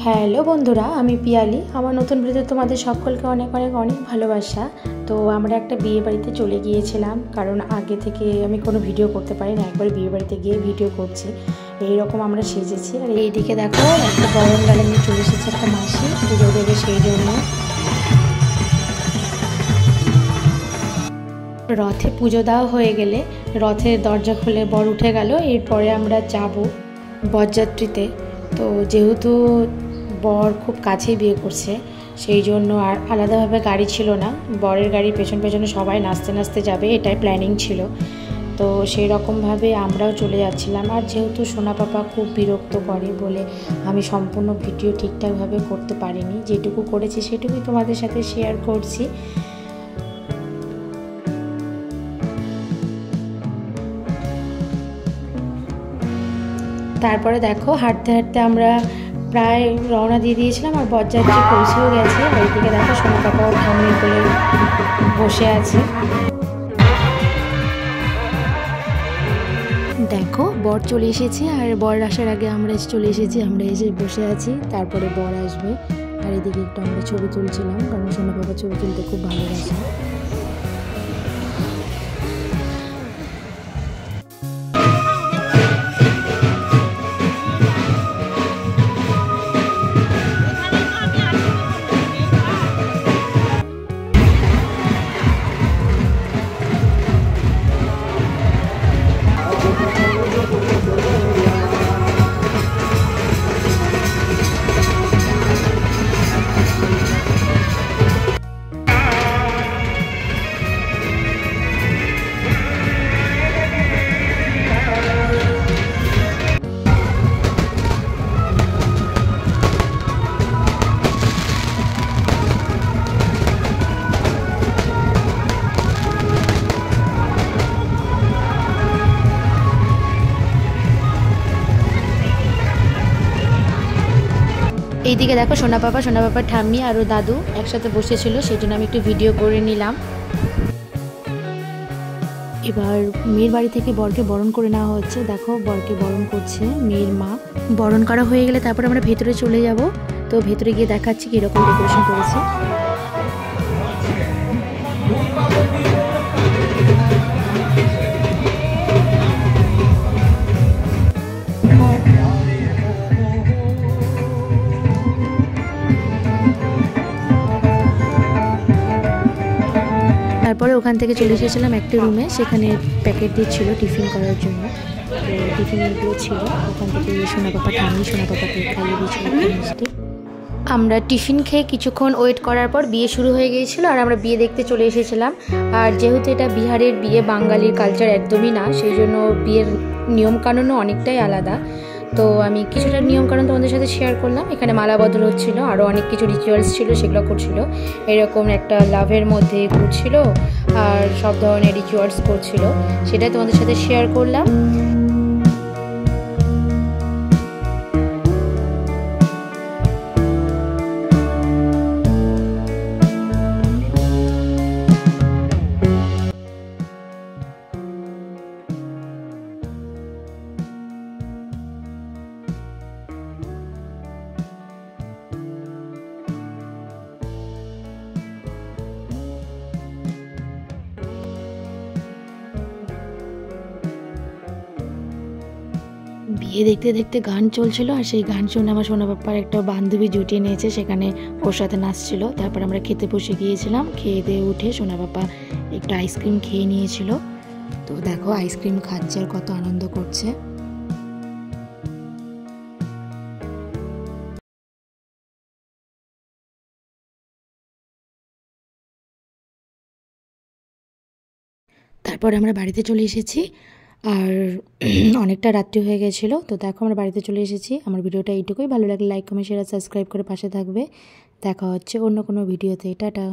Hello বন্ধুরা, আমি পিয়ালি। আমার নতুন ভিডিওতে তোমাদের সকলকে অনেক অনেক অনেক ভালোবাসা। তো আমরা একটা বিয়ে বাড়িতে চলে গিয়েছিলাম, কারণ আগে থেকে আমি কোনো ভিডিও করতে পারি না। একবার বিয়ে বাড়িতে গিয়ে ভিডিও করছি। এইরকম আমরা সেজেছি। আর এইদিকে দেখো, একটা বরণ ডালে নিয়ে চলে এসেছে একটা মাসি পুজো দেবে, সেই জন্য। রথে পুজো দেওয়া হয়ে গেলে রথের দরজা খুলে বর উঠে গেল। এরপরে আমরা যাব বরযাত্রীতে। তো যেহেতু বর খুব কাছেই বিয়ে করছে, সেই জন্য আর আলাদাভাবে গাড়ি ছিল না। বরের গাড়ির পেছন পেছনে সবাই নাচতে নাচতে যাবে, এটাই প্ল্যানিং ছিল। তো সেই রকমভাবে আমরাও চলে যাচ্ছিলাম। আর যেহেতু সোনা পাপা খুব বিরক্ত করে বলে আমি সম্পূর্ণ ভিডিও ঠিকঠাকভাবে করতে পারিনি। যেটুকু করেছি সেটুকুই তোমাদের সাথে শেয়ার করছি। তারপরে দেখো, হাঁটতে হাঁটতে আমরা প্রায় রওনা দিয়ে দিয়েছিলাম, আর বরযাত্রী পৌঁছেও গেছে। আর এইদিকে দেখো, সোনা পাপাও ঠাম্মি কোলে বসে আছে। দেখো, বর চলে এসেছে, আর বর আসার আগে আমরা চলে এসেছি। আমরা এসে বসে আছি, তারপরে বর আসবে। আর এদিকে একটু আমরা ছবি তুলছিলাম, কারণ সোনা পাপা ছবি তুলতে খুব ভালোবাসে। এইদিকে দেখো, সোনা পাপা ঠাম্মি আর দাদু একসাথে বসেছিল, সেই জন্য আমি একটু ভিডিও করে নিলাম। এবার মেয়ের বাড়ি থেকে বরকে বরণ করে নেওয়া হচ্ছে। দেখো, বরকে বরণ করছে মেয়ের মা। বরণ করা হয়ে গেলে তারপর আমরা ভেতরে চলে যাব। তো ভেতরে গিয়ে দেখাচ্ছি কীরকম ডেকোরেশন করেছে। তারপরে ওখান থেকে চলে এসেছিলাম একটা রুমে, সেখানে প্যাকেট দিচ্ছিল টিফিন করার জন্য। তো টিফিনগুলো ছিল ওখান থেকে সোনা পাপা ঠাম্মি সোনা পাপাকে খাইয়ে দিয়েছিল মিষ্টি। আমরা টিফিন খেয়ে কিছুক্ষণ ওয়েট করার পর বিয়ে শুরু হয়ে গিয়েছিল, আর আমরা বিয়ে দেখতে চলে এসেছিলাম। আর যেহেতু এটা বিহারের বিয়ে, বাঙালির কালচার একদমই না, সেই জন্য বিয়ের নিয়মকানুনও অনেকটাই আলাদা। তো আমি কিছুটা নিয়মকানুন তোমাদের সাথে শেয়ার করলাম। এখানে মালা বদল হচ্ছিল, আরও অনেক কিছু রিচুয়ালস ছিল, সেগুলো করছিল। এরকম একটা লাভের মধ্যে ঘুরছিল, আর সব ধরনের রিচুয়ালস করছিল, সেটাই তোমাদের সাথে শেয়ার করলাম। বিয়ে দেখতে দেখতে গান চলছিল, আর সেই গান শুনে আমার সোনা পাপার একটা বান্ধবী জুটিয়ে নিয়েছে, সেখানে ওর সাথে নাচছিল। তারপর আমরা খেতে বসে গিয়েছিলাম। খেয়ে দিয়ে উঠে সোনা পাপা একটু আইসক্রিম খেয়ে নিয়েছিল। তো দেখো, আইসক্রিম খাচ্ছে আর কত আনন্দ করছে। তারপর আমরা বাড়িতে চলে এসেছি, আর অনেকটা রাত্রি হয়ে গেছিলো। তো দেখো, আমরা বাড়িতে চলে এসেছি। আমার ভিডিওটা এইটুকুই। ভালো লাগলে লাইক কমেন্ট শেয়ার সাবস্ক্রাইব করে পাশে থাকবে। দেখা হচ্ছে অন্য কোনো ভিডিওতে। টাটা।